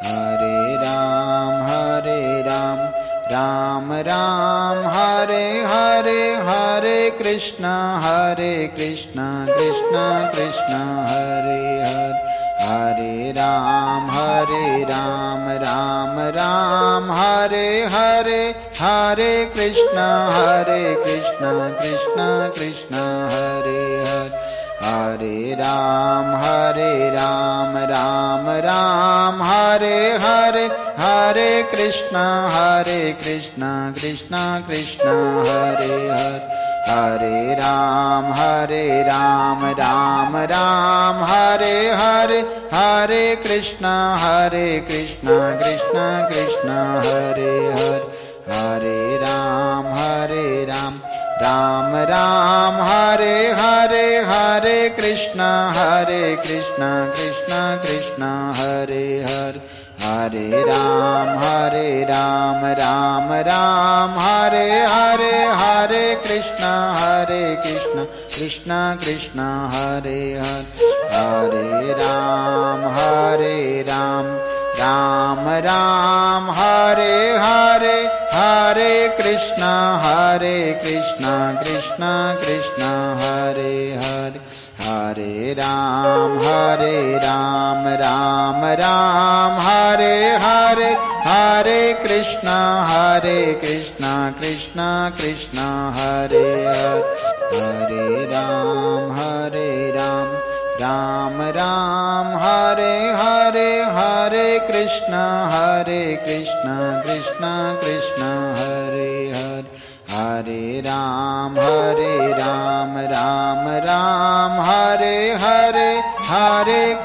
Hare Ram, Ram Ram, Hare Hare, Hare Krishna, Krishna Krishna, Hare Hare. Hare Ram, Ram Ram, Hare Hare, Hare Krishna, Krishna Krishna, Hare Hare. Hare Ram, Ram Ram, Hare Hare, Hare Krishna, Krishna Krishna, Hare Hare. Hare Ram, Ram Ram, Hare Hare, Hare Krishna, Krishna Krishna, Hare Hare. Hare Ram, Ram Ram, Hare Hare, Hare Krishna, Krishna Krishna, Hare Hare. Hare Ram, Ram Ram, Hare Hare, Hare Krishna, Krishna Krishna, Hare Hare. Hare Ram, Ram Ram, Hare Hare, Hare Krishna, Krishna Krishna, Hare Hare. Hare Ram, Ram Ram, Hare Hare, Hare Krishna, Krishna Krishna, Hare Hare. Hare Ram, Ram Ram, Hare Hare, Hare Krishna, Krishna Krishna, Hare Hare. Hare Ram, Ram Ram, Hare Hare, Hare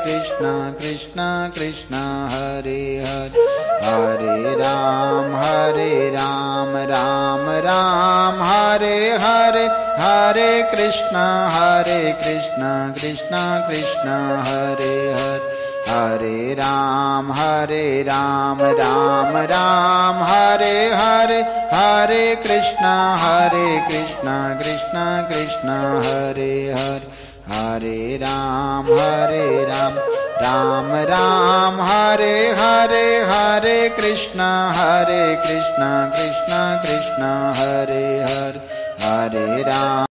Krishna, Krishna Krishna, Hare Hare. Hare Ram, Ram Ram, Hare Hare, Hare Krishna, Krishna Krishna, Hare Hare. Hare Ram, Ram Ram, Hare Hare, Hare Krishna, Krishna Krishna, Hare Hare. Hare Ram, Ram Ram, Hare Hare, Hare Krishna, Krishna Krishna, Hare Hare. Hare Ram.